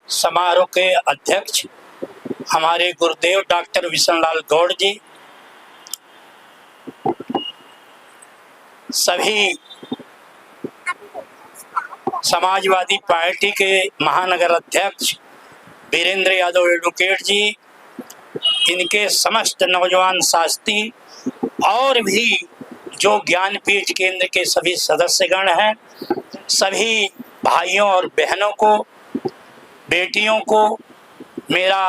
समारोह के अध्यक्ष हमारे गुरुदेव डॉक्टर विशन लाल गौड़ जी, सभी समाजवादी पार्टी के महानगर अध्यक्ष वीरेंद्र यादव एडवोकेट जी, इनके समस्त नौजवान साथी और भी जो ज्ञानपीठ केंद्र के सभी सदस्यगण हैं, सभी भाइयों और बहनों को, बेटियों को मेरा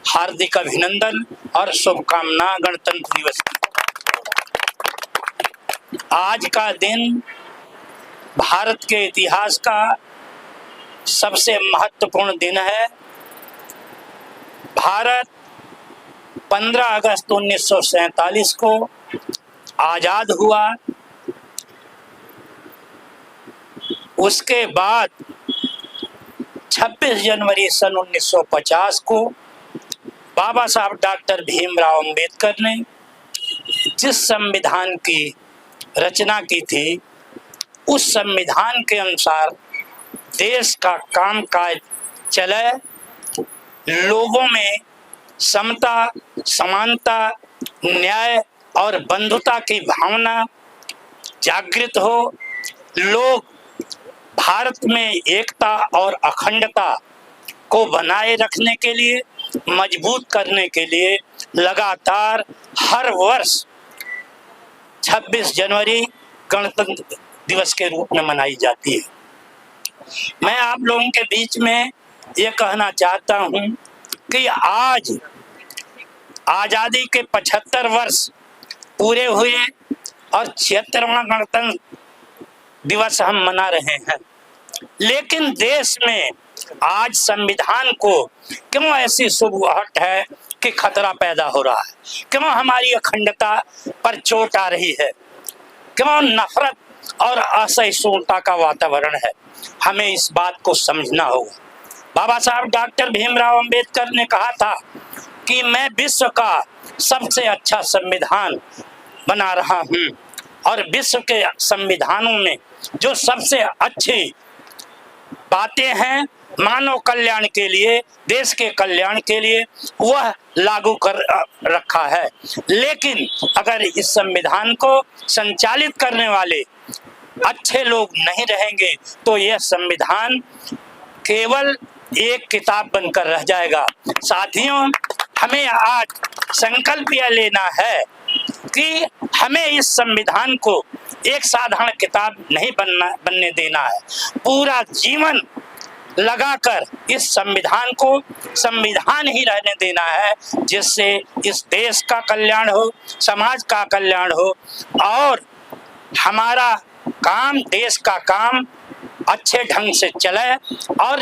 हार्दिक अभिनंदन और शुभकामना गणतंत्र दिवस की। आज का दिन भारत के इतिहास का सबसे महत्वपूर्ण दिन है। भारत 15 अगस्त 1947 को आजाद हुआ। उसके बाद 26 जनवरी सन 1950 को बाबा साहब डॉक्टर भीमराव अंबेडकर ने जिस संविधान की रचना की थी, उस संविधान के अनुसार देश का कामकाज चले, लोगों में समता, समानता, न्याय और बंधुता की भावना जागृत हो, लोग भारत में एकता और अखंडता को बनाए रखने के लिए, मजबूत करने के लिए लगातार हर वर्ष 26 जनवरी गणतंत्र दिवस के रूप में मनाई जाती है। मैं आप लोगों के बीच में ये कहना चाहता हूँ कि आज आज़ादी के 75 वर्ष पूरे हुए और 76वां गणतंत्र दिवस हम मना रहे हैं, लेकिन देश में आज संविधान को क्यों ऐसी शुभहट है कि खतरा पैदा हो रहा है? क्यों हमारी अखंडता पर चोट आ रही है? क्यों नफरत और असहिष्णुता का वातावरण है? हमें इस बात को समझना होगा। बाबा साहब डॉक्टर भीमराव अंबेडकर ने कहा था कि मैं विश्व का सबसे अच्छा संविधान बना रहा हूँ, और विश्व के संविधानों में जो सबसे अच्छी बातें हैं मानव कल्याण के लिए, देश के कल्याण के लिए, वह लागू कर रखा है। लेकिन अगर इस संविधान को संचालित करने वाले अच्छे लोग नहीं रहेंगे तो यह संविधान केवल एक किताब बनकर रह जाएगा। साथियों, हमें आज संकल्प यह लेना है कि हमें इस संविधान को एक साधारण किताब नहीं बनने देना है। पूरा जीवन लगाकर इस संविधान को संविधान ही रहने देना है, जिससे इस देश का कल्याण हो, समाज का कल्याण हो और हमारा काम, देश का काम अच्छे ढंग से चले और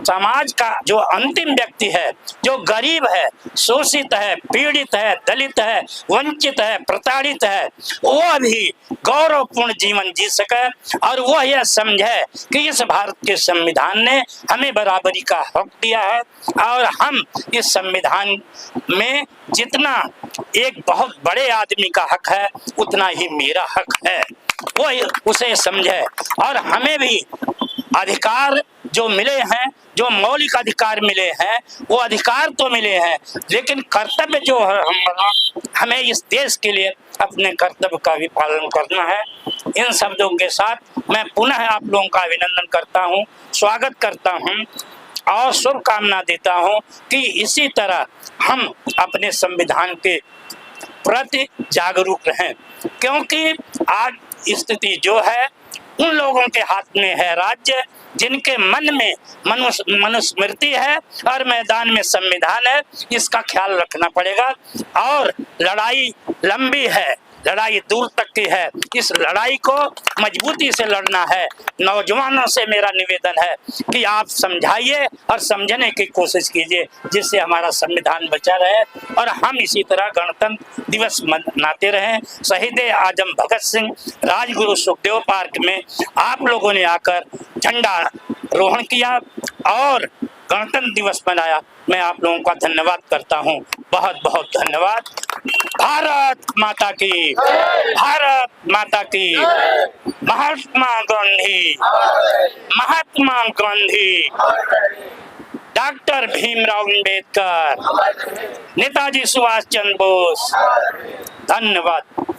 समाज का जो अंतिम व्यक्ति है, जो गरीब है, शोषित है, पीड़ित है, दलित है, वंचित है, प्रताड़ित है, वह भी गौरवपूर्ण जीवन जी सके और वह यह समझे कि इस भारत के संविधान ने हमें बराबरी का हक दिया है और हम इस संविधान में जितना एक बहुत बड़े आदमी का हक है उतना ही मेरा हक है, वो उसे समझे। और हमें भी अधिकार जो मिले हैं, जो मौलिक अधिकार मिले हैं, वो अधिकार तो मिले हैं, लेकिन कर्तव्य जो है हमें इस देश के लिए अपने कर्तव्य का भी पालन करना है। इन शब्दों के साथ मैं पुनः आप लोगों का अभिनंदन करता हूँ, स्वागत करता हूँ और शुभकामना देता हूँ कि इसी तरह हम अपने संविधान के प्रति जागरूक रहें, क्योंकि आज स्थिति जो है उन लोगों के हाथ में है राज्य जिनके मन में मनुस्मृति है और मैदान में संविधान है। इसका ख्याल रखना पड़ेगा और लड़ाई लंबी है, लड़ाई दूर तक की है। इस लड़ाई को मजबूती से लड़ना है। नौजवानों से मेरा निवेदन है कि आप समझाइए और समझने की कोशिश कीजिए, जिससे हमारा संविधान बचा रहे और हम इसी तरह गणतंत्र दिवस मनाते रहें। शहीद आजम भगत सिंह राजगुरु सुखदेव पार्क में आप लोगों ने आकर झंडा रोहण किया और गणतंत्र दिवस मनाया। मैं आप लोगों का धन्यवाद करता हूं। बहुत बहुत धन्यवाद। भारत माता की, भारत माता की। महात्मा गांधी, महात्मा गांधी। डॉक्टर भीमराव अंबेडकर, नेताजी सुभाष चंद्र बोस। धन्यवाद।